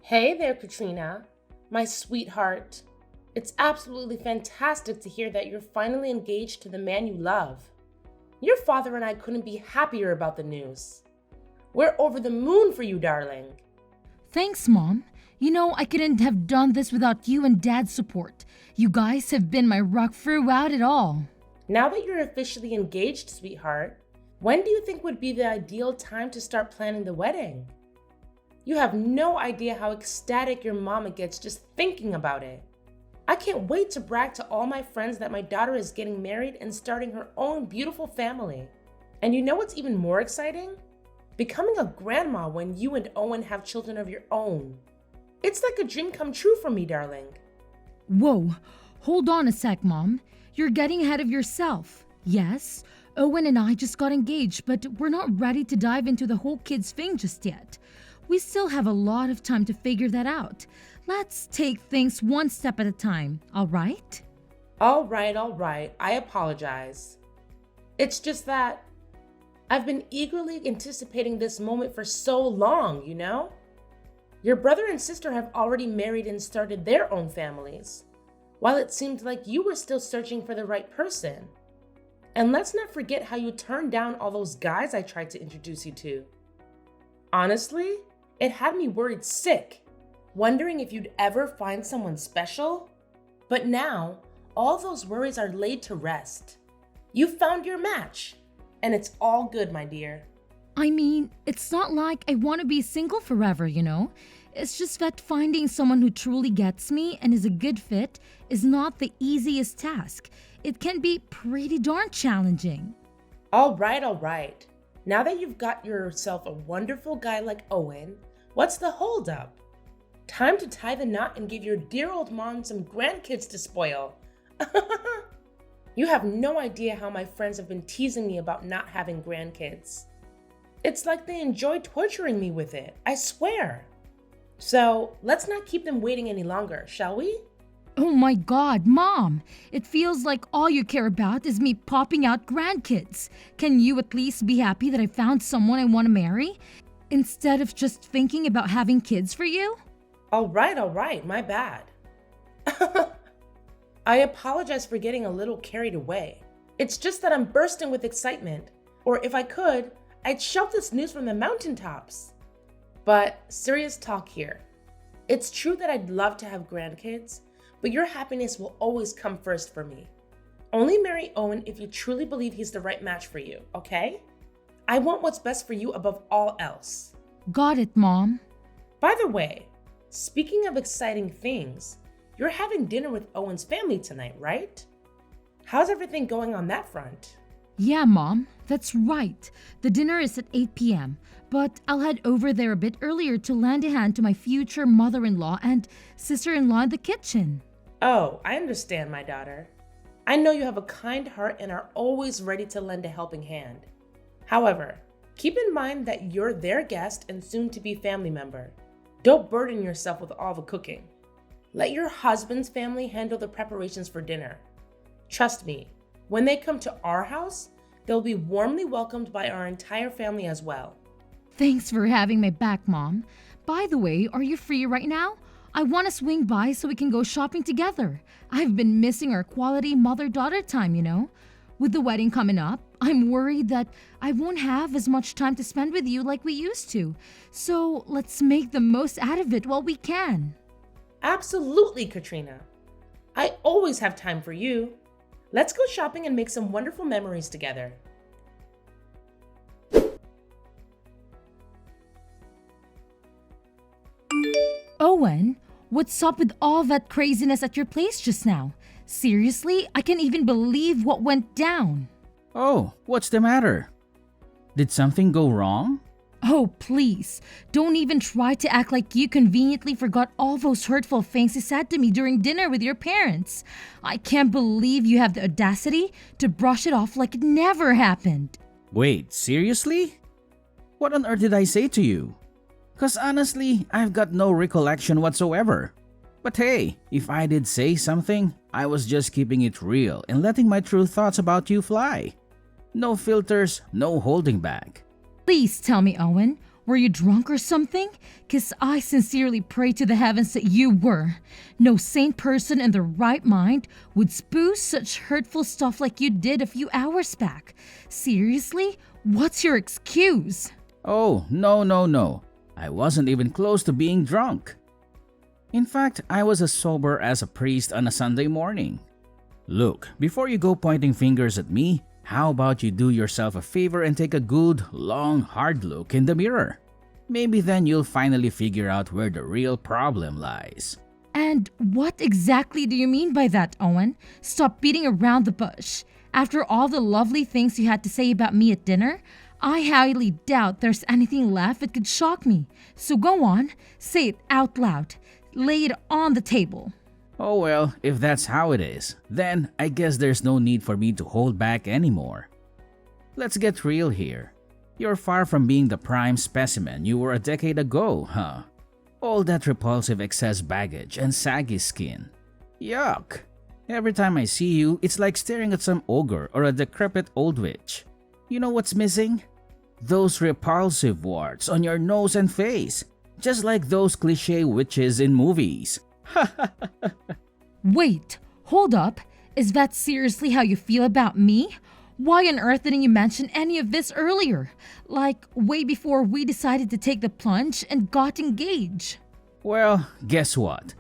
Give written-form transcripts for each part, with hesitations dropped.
Hey there, Katrina, my sweetheart. It's absolutely fantastic to hear that you're finally engaged to the man you love. Your father and I couldn't be happier about the news. We're over the moon for you, darling. Thanks, Mom. I couldn't have done this without you and Dad's support. You guys have been my rock throughout it all. Now that you're officially engaged, sweetheart, when do you think would be the ideal time to start planning the wedding? You have no idea how ecstatic your mama gets just thinking about it. I can't wait to brag to all my friends that my daughter is getting married and starting her own beautiful family. And you know what's even more exciting? Becoming a grandma when you and Owen have children of your own. It's like a dream come true for me, darling. Whoa, hold on a sec, Mom. You're getting ahead of yourself. Yes, Owen and I just got engaged, but we're not ready to dive into the whole kids thing just yet. We still have a lot of time to figure that out. Let's take things one step at a time, all right? All right. I apologize. It's just that I've been eagerly anticipating this moment for so long, you know? Your brother and sister have already married and started their own families, while it seemed like you were still searching for the right person. And let's not forget how you turned down all those guys I tried to introduce you to. Honestly, it had me worried sick, wondering if you'd ever find someone special. But now, all those worries are laid to rest. You found your match, and it's all good, my dear. I mean, it's not like I want to be single forever, It's just that finding someone who truly gets me and is a good fit is not the easiest task. It can be pretty darn challenging. All right. Now that you've got yourself a wonderful guy like Owen, what's the holdup? Time to tie the knot and give your dear old mom some grandkids to spoil. You have no idea how my friends have been teasing me about not having grandkids. It's like they enjoy torturing me with it, I swear. So let's not keep them waiting any longer, shall we? Oh my God, Mom! It feels like all you care about is me popping out grandkids. Can you at least be happy that I found someone I want to marry, instead of just thinking about having kids for you? All right, my bad. I apologize for getting a little carried away. It's just that I'm bursting with excitement, or if I could, I'd shout this news from the mountaintops. But serious talk here. It's true that I'd love to have grandkids, but your happiness will always come first for me. Only marry Owen if you truly believe he's the right match for you, okay? I want what's best for you above all else. Got it, Mom. By the way, speaking of exciting things, you're having dinner with Owen's family tonight, right? How's everything going on that front? Yeah, Mom, that's right. The dinner is at 8 p.m., but I'll head over there a bit earlier to lend a hand to my future mother-in-law and sister-in-law in the kitchen. Oh, I understand, my daughter. I know you have a kind heart and are always ready to lend a helping hand. However, keep in mind that you're their guest and soon-to-be family member. Don't burden yourself with all the cooking. Let your husband's family handle the preparations for dinner. Trust me, when they come to our house, they'll be warmly welcomed by our entire family as well. Thanks for having my back, Mom. By the way, are you free right now? I want to swing by so we can go shopping together. I've been missing our quality mother-daughter time, With the wedding coming up, I'm worried that I won't have as much time to spend with you like we used to. So let's make the most out of it while we can. Absolutely, Katrina. I always have time for you. Let's go shopping and make some wonderful memories together. Owen, what's up with all that craziness at your place just now? Seriously, I can't even believe what went down. Oh, what's the matter? Did something go wrong? Oh, please, don't even try to act like you conveniently forgot all those hurtful things you said to me during dinner with your parents. I can't believe you have the audacity to brush it off like it never happened. Wait, seriously? What on earth did I say to you? 'Cause honestly, I've got no recollection whatsoever. But hey, if I did say something, I was just keeping it real and letting my true thoughts about you fly. No filters, no holding back. Please tell me, Owen, Were you drunk or something? 'Cause I sincerely pray to the heavens that you were. No sane person in their right mind would spew such hurtful stuff like you did a few hours back. Seriously? What's your excuse? Oh, no, no, no. I wasn't even close to being drunk. In fact, I was as sober as a priest on a Sunday morning. Look, before you go pointing fingers at me, how about you do yourself a favor and take a good, long, hard look in the mirror? Maybe then you'll finally figure out where the real problem lies. And what exactly do you mean by that, Owen? Stop beating around the bush. After all the lovely things you had to say about me at dinner, I highly doubt there's anything left that could shock me. So go on, say it out loud. Lay it on the table. Oh well, if that's how it is, then I guess there's no need for me to hold back anymore. Let's get real here. You're far from being the prime specimen you were a decade ago, huh? All that repulsive excess baggage and saggy skin. Yuck! Every time I see you, it's like staring at some ogre or a decrepit old witch. You know what's missing? Those repulsive warts on your nose and face, just like those cliché witches in movies. Wait, hold up. Is that seriously how you feel about me? Why on earth didn't you mention any of this earlier? Like, way before we decided to take the plunge and got engaged. Well, guess what?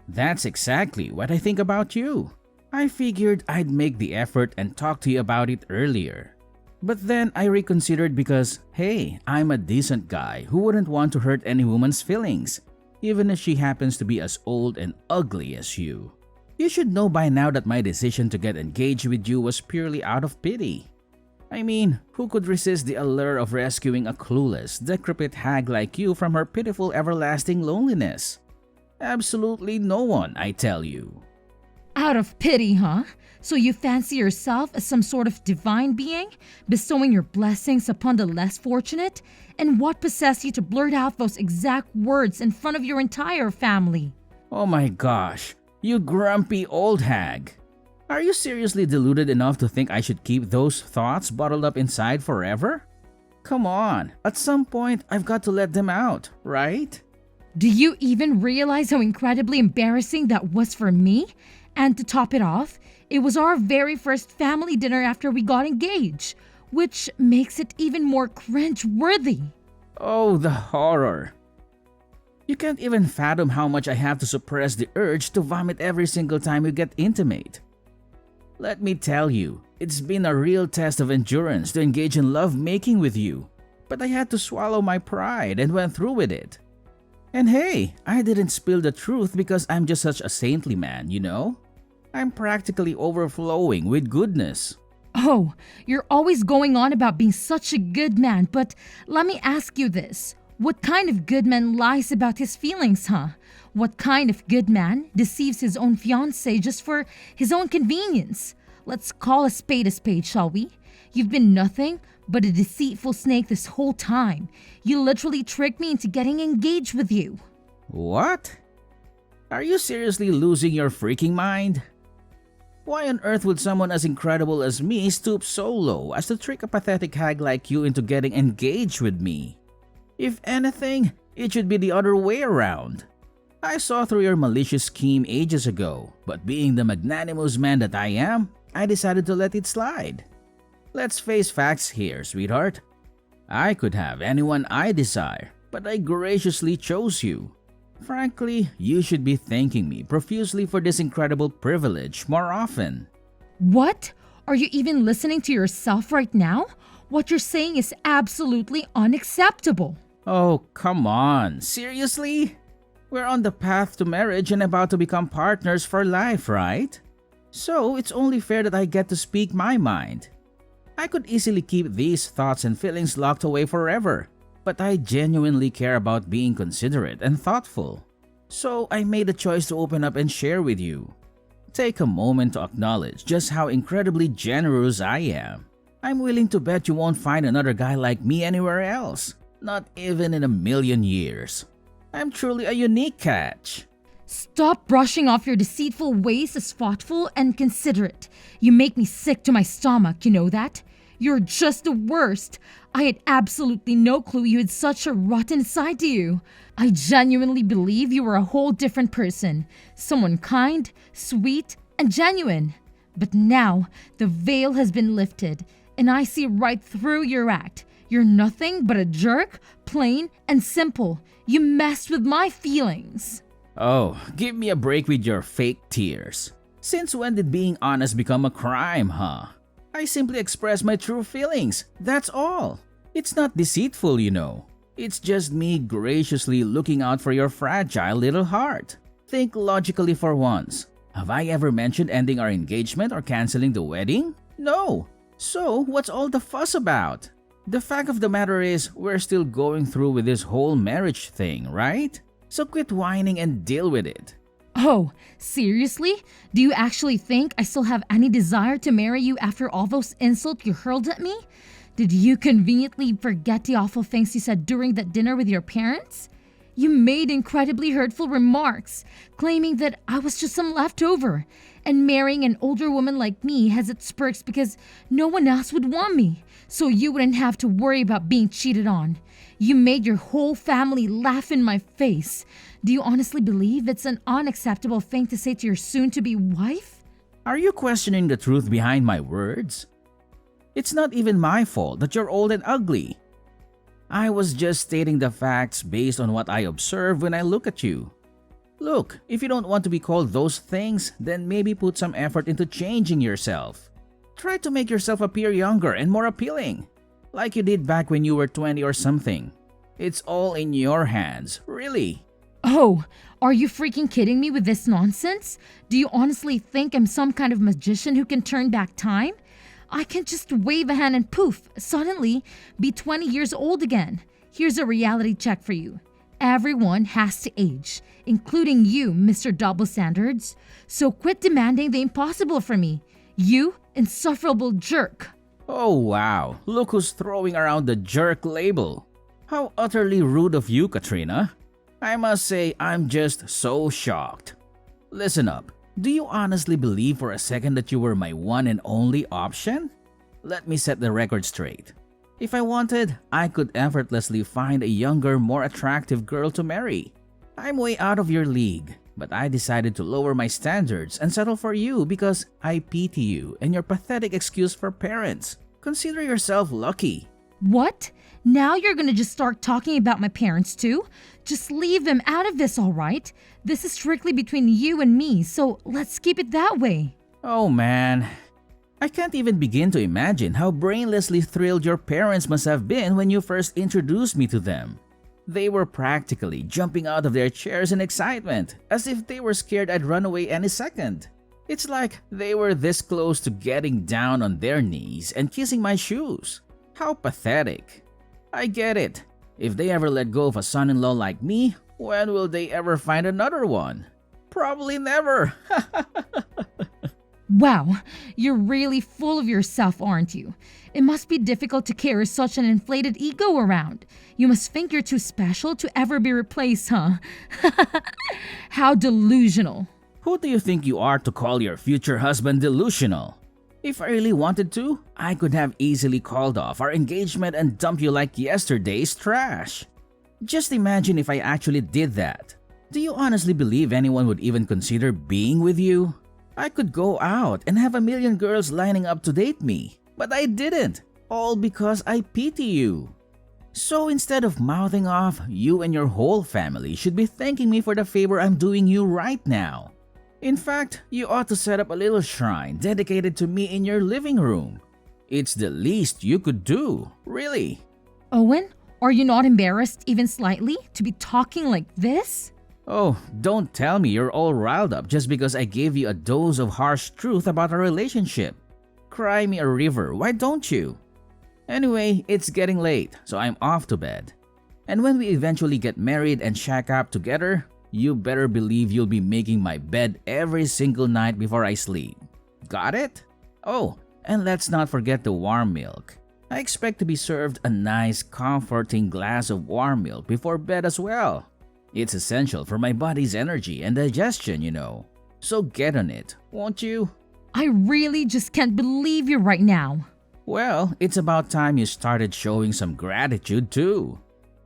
That's exactly what I think about you. I figured I'd make the effort and talk to you about it earlier. But then I reconsidered because, hey, I'm a decent guy who wouldn't want to hurt any woman's feelings, even if she happens to be as old and ugly as you. You should know by now that my decision to get engaged with you was purely out of pity. I mean, who could resist the allure of rescuing a clueless, decrepit hag like you from her pitiful everlasting loneliness? Absolutely no one, I tell you. Out of pity, huh? So you fancy yourself as some sort of divine being, bestowing your blessings upon the less fortunate? And what possessed you to blurt out those exact words in front of your entire family? Oh my gosh, you grumpy old hag. Are you seriously deluded enough to think I should keep those thoughts bottled up inside forever? Come on, at some point I've got to let them out, right? Do you even realize how incredibly embarrassing that was for me? And to top it off, it was our very first family dinner after we got engaged, which makes it even more cringe-worthy. Oh, the horror. You can't even fathom how much I have to suppress the urge to vomit every single time we get intimate. Let me tell you, it's been a real test of endurance to engage in love-making with you, but I had to swallow my pride and went through with it. And hey, I didn't spill the truth because I'm just such a saintly man, you know? I'm practically overflowing with goodness. Oh, you're always going on about being such a good man, but let me ask you this. What kind of good man lies about his feelings, huh? What kind of good man deceives his own fiancé just for his own convenience? Let's call a spade, shall we? You've been nothing but a deceitful snake this whole time. You literally tricked me into getting engaged with you. What? Are you seriously losing your freaking mind? Why on earth would someone as incredible as me stoop so low as to trick a pathetic hag like you into getting engaged with me? If anything, it should be the other way around. I saw through your malicious scheme ages ago, but being the magnanimous man that I am, I decided to let it slide. Let's face facts here, sweetheart. I could have anyone I desire, but I graciously chose you. Frankly, you should be thanking me profusely for this incredible privilege more often. What? Are you even listening to yourself right now? What you're saying is absolutely unacceptable. Oh, come on. Seriously? We're on the path to marriage and about to become partners for life, right? So it's only fair that I get to speak my mind. I could easily keep these thoughts and feelings locked away forever, but I genuinely care about being considerate and thoughtful. So I made a choice to open up and share with you. Take a moment to acknowledge just how incredibly generous I am. I'm willing to bet you won't find another guy like me anywhere else, not even in a million years. I'm truly a unique catch. Stop brushing off your deceitful ways as thoughtful and considerate. You make me sick to my stomach, you know that? You're just the worst. I had absolutely no clue you had such a rotten side to you. I genuinely believe you were a whole different person. Someone kind, sweet, and genuine. But now, the veil has been lifted, and I see right through your act. You're nothing but a jerk, plain and simple. You messed with my feelings. Oh, give me a break with your fake tears. Since when did being honest become a crime, huh? I simply express my true feelings, that's all. It's not deceitful, you know. It's just me graciously looking out for your fragile little heart. Think logically for once. Have I ever mentioned ending our engagement or canceling the wedding? No. So, what's all the fuss about? The fact of the matter is, we're still going through with this whole marriage thing, right? So quit whining and deal with it. Oh, seriously? Do you actually think I still have any desire to marry you after all those insults you hurled at me? Did you conveniently forget the awful things you said during that dinner with your parents? You made incredibly hurtful remarks, claiming that I was just some leftover, and marrying an older woman like me has its perks because no one else would want me, so you wouldn't have to worry about being cheated on. You made your whole family laugh in my face. Do you honestly believe it's an unacceptable thing to say to your soon-to-be wife? Are you questioning the truth behind my words? It's not even my fault that you're old and ugly. I was just stating the facts based on what I observe when I look at you. Look, if you don't want to be called those things, then maybe put some effort into changing yourself. Try to make yourself appear younger and more appealing, like you did back when you were 20 or something. It's all in your hands, really. Oh, are you freaking kidding me with this nonsense? Do you honestly think I'm some kind of magician who can turn back time? I can just wave a hand and poof, suddenly be 20 years old again. Here's a reality check for you. Everyone has to age, including you, Mr. Double Standards. So quit demanding the impossible from me. You insufferable jerk. Oh wow, look who's throwing around the jerk label. How utterly rude of you, Katrina. I must say I'm just so shocked. Listen up. Do you honestly believe for a second that you were my one and only option? Let me set the record straight. If I wanted, I could effortlessly find a younger, more attractive girl to marry. I'm way out of your league, but I decided to lower my standards and settle for you because I pity you and your pathetic excuse for parents. Consider yourself lucky. What? Now you're gonna just start talking about my parents too? Just leave them out of this, alright? This is strictly between you and me, so let's keep it that way. Oh man. I can't even begin to imagine how brainlessly thrilled your parents must have been when you first introduced me to them. They were practically jumping out of their chairs in excitement, as if they were scared I'd run away any second. It's like they were this close to getting down on their knees and kissing my shoes. How pathetic. I get it. If they ever let go of a son-in-law like me, when will they ever find another one? Probably never. Wow, you're really full of yourself, aren't you? It must be difficult to carry such an inflated ego around. You must think you're too special to ever be replaced, huh? How delusional. Who do you think you are to call your future husband delusional? If I really wanted to, I could have easily called off our engagement and dumped you like yesterday's trash. Just imagine if I actually did that. Do you honestly believe anyone would even consider being with you? I could go out and have a million girls lining up to date me, but I didn't, all because I pity you. So instead of mouthing off, you and your whole family should be thanking me for the favor I'm doing you right now. In fact, you ought to set up a little shrine dedicated to me in your living room. It's the least you could do, really. Owen, are you not embarrassed even slightly to be talking like this? Oh, don't tell me you're all riled up just because I gave you a dose of harsh truth about our relationship. Cry me a river, why don't you? Anyway, it's getting late, so I'm off to bed. And when we eventually get married and shack up together, you better believe you'll be making my bed every single night before I sleep. Got it? Oh, and let's not forget the warm milk. I expect to be served a nice, comforting glass of warm milk before bed as well. It's essential for my body's energy and digestion, you know. So get on it, won't you? I really just can't believe you right now. Well, it's about time you started showing some gratitude too.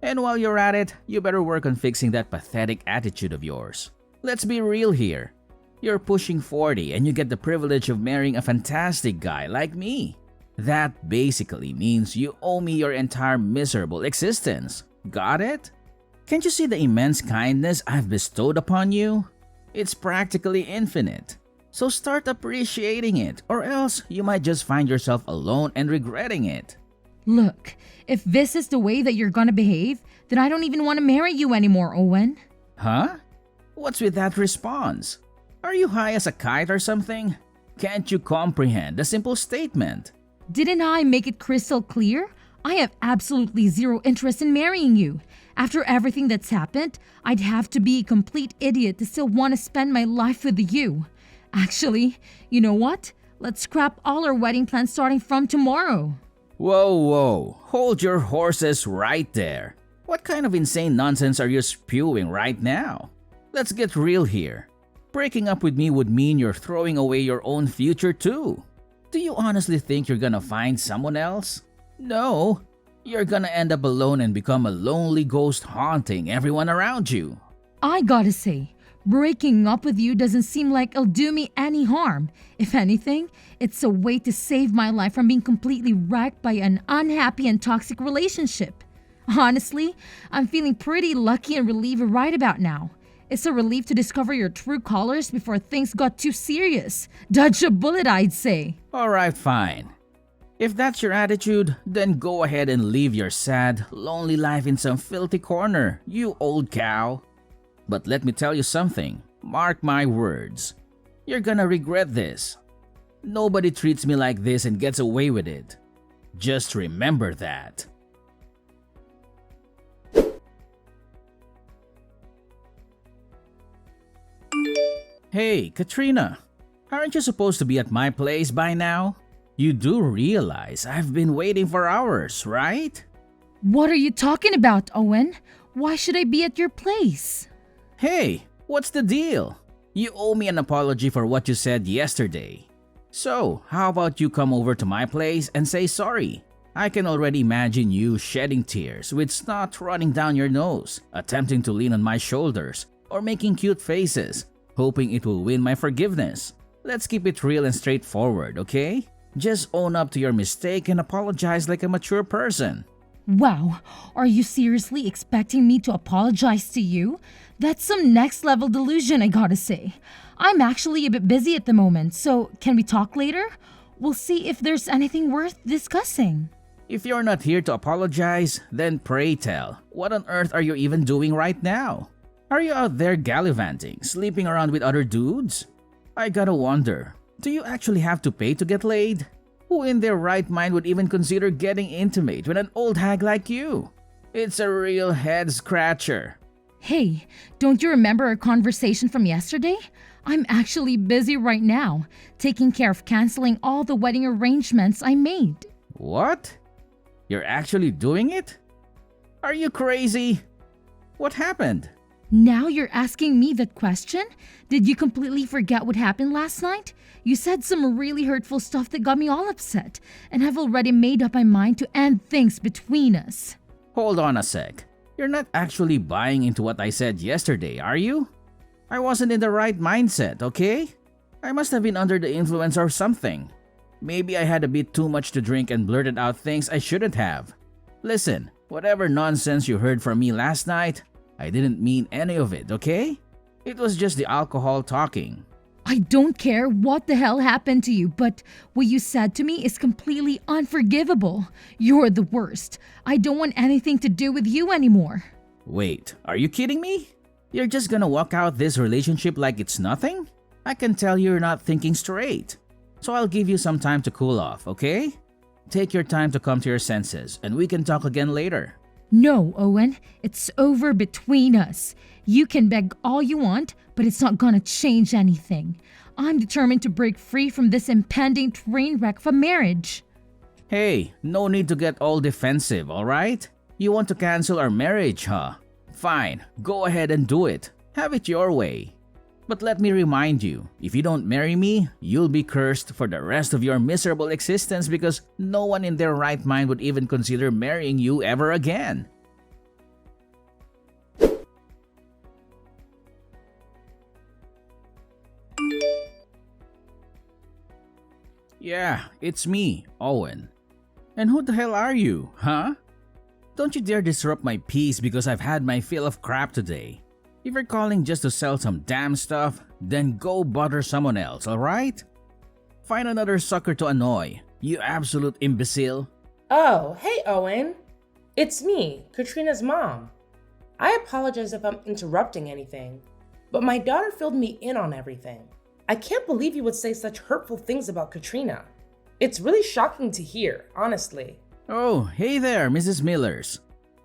And while you're at it, you better work on fixing that pathetic attitude of yours. Let's be real here. You're pushing 40 and you get the privilege of marrying a fantastic guy like me. That basically means you owe me your entire miserable existence. Got it? Can't you see the immense kindness I've bestowed upon you? It's practically infinite. So start appreciating it, or else you might just find yourself alone and regretting it. Look, if this is the way that you're gonna behave, then I don't even want to marry you anymore, Owen. Huh? What's with that response? Are you high as a kite or something? Can't you comprehend the simple statement? Didn't I make it crystal clear? I have absolutely zero interest in marrying you. After everything that's happened, I'd have to be a complete idiot to still want to spend my life with you. Actually, you know what? Let's scrap all our wedding plans starting from tomorrow. Whoa, hold your horses right there. What kind of insane nonsense are you spewing right now? Let's get real here. Breaking up with me would mean you're throwing away your own future too. Do you honestly think you're gonna find someone else? No. You're gonna end up alone and become a lonely ghost haunting everyone around you. I gotta say, breaking up with you doesn't seem like it'll do me any harm. If anything, it's a way to save my life from being completely wrecked by an unhappy and toxic relationship. Honestly, I'm feeling pretty lucky and relieved right about now. It's a relief to discover your true colors before things got too serious. Dodge a bullet, I'd say. Alright, fine. If that's your attitude, then go ahead and live your sad, lonely life in some filthy corner, you old cow. But let me tell you something, mark my words. You're gonna regret this. Nobody treats me like this and gets away with it. Just remember that. Hey, Katrina, aren't you supposed to be at my place by now? You do realize I've been waiting for hours, right? What are you talking about, Owen? Why should I be at your place? Hey, what's the deal? You owe me an apology for what you said yesterday. So, how about you come over to my place and say sorry? I can already imagine you shedding tears with snot running down your nose, attempting to lean on my shoulders, or making cute faces, hoping it will win my forgiveness. Let's keep it real and straightforward, okay? Just own up to your mistake and apologize like a mature person. Wow, are you seriously expecting me to apologize to you? That's some next level delusion, I gotta say. I'm actually a bit busy at the moment, so can we talk later? We'll see if there's anything worth discussing. If you're not here to apologize, then pray tell, what on earth are you even doing right now? Are you out there gallivanting, sleeping around with other dudes? I gotta wonder, do you actually have to pay to get laid? Who in their right mind would even consider getting intimate with an old hag like you? It's a real head scratcher. Hey, don't you remember our conversation from yesterday? I'm actually busy right now, taking care of canceling all the wedding arrangements I made. What? You're actually doing it? Are you crazy? What happened? Now you're asking me that question? Did you completely forget what happened last night? You said some really hurtful stuff that got me all upset, and I've already made up my mind to end things between us. Hold on a sec. You're not actually buying into what I said yesterday, are you? I wasn't in the right mindset, okay? I must have been under the influence or something. Maybe I had a bit too much to drink and blurted out things I shouldn't have. Listen, whatever nonsense you heard from me last night, I didn't mean any of it, okay? It was just the alcohol talking. I don't care what the hell happened to you, but what you said to me is completely unforgivable. You're the worst. I don't want anything to do with you anymore. Wait, are you kidding me? You're just gonna walk out this relationship like it's nothing? I can tell you're not thinking straight. So I'll give you some time to cool off, okay? Take your time to come to your senses, and we can talk again later. No, Owen, it's over between us. You can beg all you want, but it's not gonna change anything. I'm determined to break free from this impending train wreck of a marriage. Hey, no need to get all defensive, alright? You want to cancel our marriage, huh? Fine, go ahead and do it. Have it your way. But let me remind you, if you don't marry me, you'll be cursed for the rest of your miserable existence because no one in their right mind would even consider marrying you ever again. Yeah, it's me, Owen. And who the hell are you, huh? Don't you dare disrupt my peace because I've had my fill of crap today. If you're calling just to sell some damn stuff, then go bother someone else, alright? Find another sucker to annoy, you absolute imbecile. Oh, hey Owen. It's me, Katrina's mom. I apologize if I'm interrupting anything, but my daughter filled me in on everything. I can't believe you would say such hurtful things about Katrina. It's really shocking to hear, honestly. Oh, hey there, Mrs. Millers.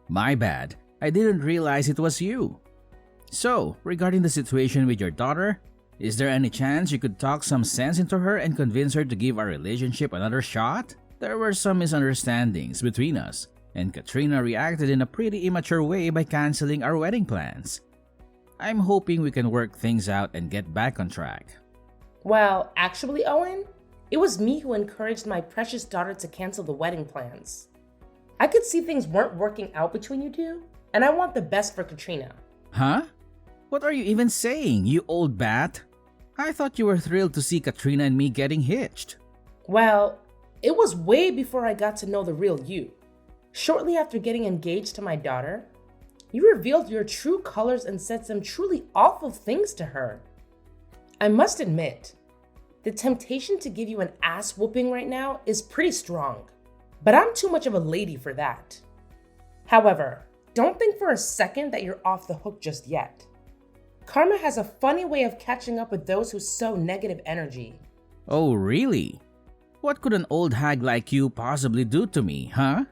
My bad, I didn't realize it was you. So, regarding the situation with your daughter, is there any chance you could talk some sense into her and convince her to give our relationship another shot? There were some misunderstandings between us, and Katrina reacted in a pretty immature way by canceling our wedding plans. I'm hoping we can work things out and get back on track. Well, actually, Owen, it was me who encouraged my precious daughter to cancel the wedding plans. I could see things weren't working out between you two, and I want the best for Katrina. Huh? What are you even saying, you old bat? I thought you were thrilled to see Katrina and me getting hitched. Well, it was way before I got to know the real you. Shortly after getting engaged to my daughter, you revealed your true colors and said some truly awful things to her. I must admit, the temptation to give you an ass whooping right now is pretty strong, but I'm too much of a lady for that. However, don't think for a second that you're off the hook just yet. Karma has a funny way of catching up with those who sow negative energy. Oh, really? What could an old hag like you possibly do to me, huh?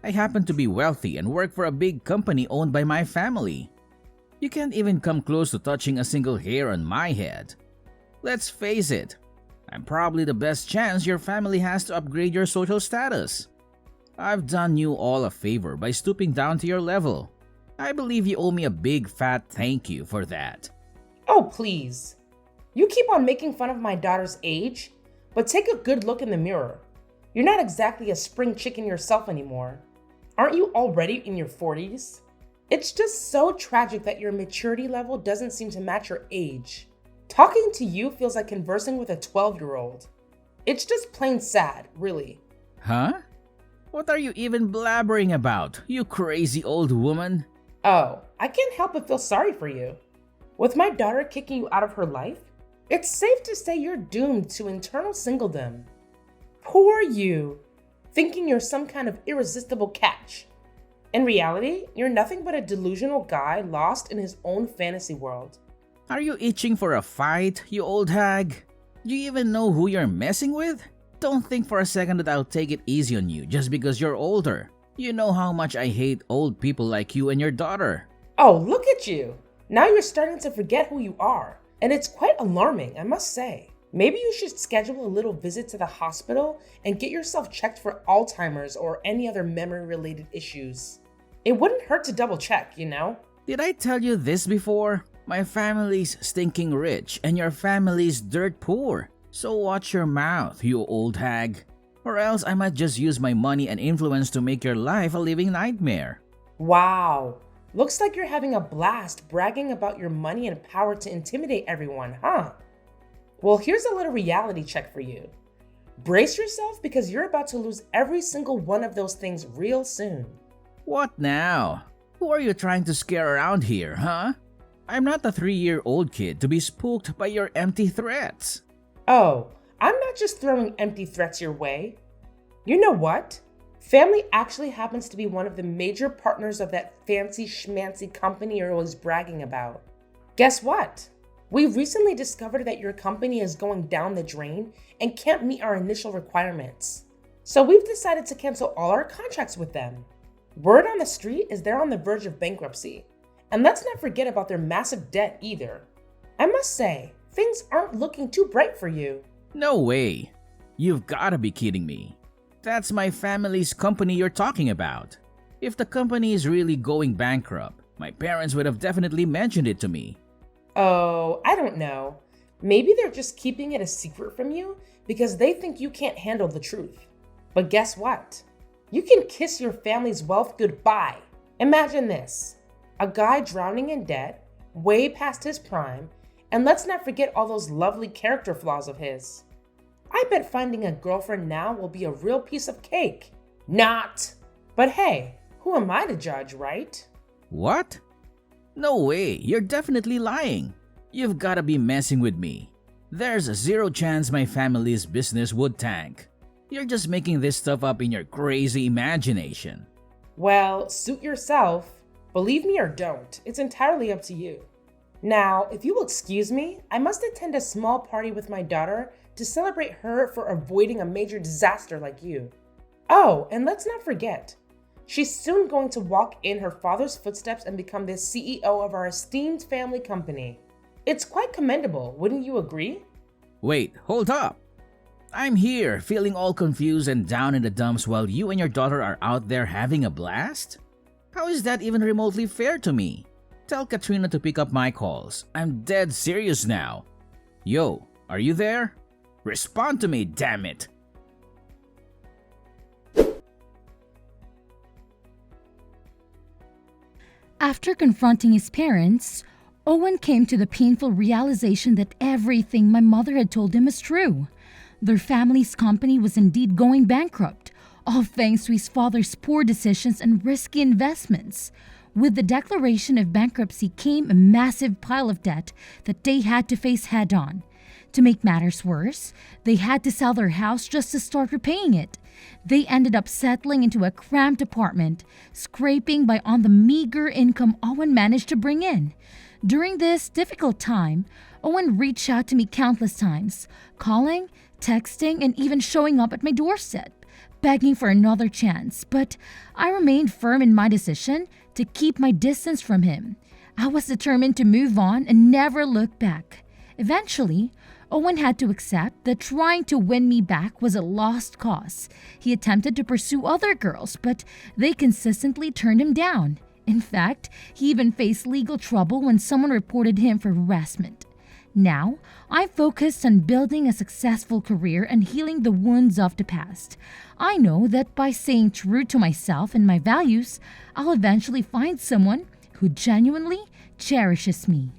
I happen to be wealthy and work for a big company owned by my family. You can't even come close to touching a single hair on my head. Let's face it, I'm probably the best chance your family has to upgrade your social status. I've done you all a favor by stooping down to your level. I believe you owe me a big fat thank you for that. Oh, please. You keep on making fun of my daughter's age, but take a good look in the mirror. You're not exactly a spring chicken yourself anymore. Aren't you already in your 40s? It's just so tragic that your maturity level doesn't seem to match your age. Talking to you feels like conversing with a 12-year-old. It's just plain sad, really. Huh? What are you even blabbering about, you crazy old woman? Oh, I can't help but feel sorry for you. With my daughter kicking you out of her life, it's safe to say you're doomed to eternal singledom. Poor you, thinking you're some kind of irresistible catch. In reality, you're nothing but a delusional guy lost in his own fantasy world. Are you itching for a fight, you old hag? Do you even know who you're messing with? Don't think for a second that I'll take it easy on you just because you're older. You know how much I hate old people like you and your daughter. Oh, look at you. Now you're starting to forget who you are. And it's quite alarming, I must say. Maybe you should schedule a little visit to the hospital and get yourself checked for Alzheimer's or any other memory-related issues. It wouldn't hurt to double check, you know? Did I tell you this before? My family's stinking rich and your family's dirt poor. So watch your mouth, you old hag. Or else I might just use my money and influence to make your life a living nightmare. Wow. Looks like you're having a blast bragging about your money and power to intimidate everyone, huh? Well, here's a little reality check for you. Brace yourself because you're about to lose every single one of those things real soon. What now? Who are you trying to scare around here, huh? I'm not a 3-year-old kid to be spooked by your empty threats. Oh, I'm not just throwing empty threats your way. You know what? Family actually happens to be one of the major partners of that fancy schmancy company you're always bragging about. Guess what? We recently discovered that your company is going down the drain and can't meet our initial requirements. So we've decided to cancel all our contracts with them. Word on the street is they're on the verge of bankruptcy. And let's not forget about their massive debt either. I must say, things aren't looking too bright for you. No way. You've gotta be kidding me. That's my family's company you're talking about. If the company is really going bankrupt, my parents would have definitely mentioned it to me. Oh, I don't know. Maybe they're just keeping it a secret from you because they think you can't handle the truth. But guess what? You can kiss your family's wealth goodbye. Imagine this: a guy drowning in debt, way past his prime, and let's not forget all those lovely character flaws of his. I bet finding a girlfriend now will be a real piece of cake. Not! But hey, who am I to judge, right? What? No way, you're definitely lying. You've gotta be messing with me. There's a zero chance my family's business would tank. You're just making this stuff up in your crazy imagination. Well, suit yourself. Believe me or don't, it's entirely up to you. Now, if you will excuse me, I must attend a small party with my daughter to celebrate her for avoiding a major disaster like you. Oh, and let's not forget, she's soon going to walk in her father's footsteps and become the CEO of our esteemed family company. It's quite commendable, wouldn't you agree? Wait, hold up. I'm here feeling all confused and down in the dumps while you and your daughter are out there having a blast? How is that even remotely fair to me? Tell Katrina to pick up my calls. I'm dead serious now. Yo, are you there? Respond to me, damn it! After confronting his parents, Owen came to the painful realization that everything my mother had told him was true. Their family's company was indeed going bankrupt, all thanks to his father's poor decisions and risky investments. With the declaration of bankruptcy came a massive pile of debt that they had to face head-on. To make matters worse, they had to sell their house just to start repaying it. They ended up settling into a cramped apartment, scraping by on the meager income Owen managed to bring in. During this difficult time, Owen reached out to me countless times, calling, texting, and even showing up at my doorstep, begging for another chance, but I remained firm in my decision to keep my distance from him. I was determined to move on and never look back. Eventually, Owen had to accept that trying to win me back was a lost cause. He attempted to pursue other girls, but they consistently turned him down. In fact, he even faced legal trouble when someone reported him for harassment. Now, I'm focused on building a successful career and healing the wounds of the past. I know that by staying true to myself and my values, I'll eventually find someone who genuinely cherishes me.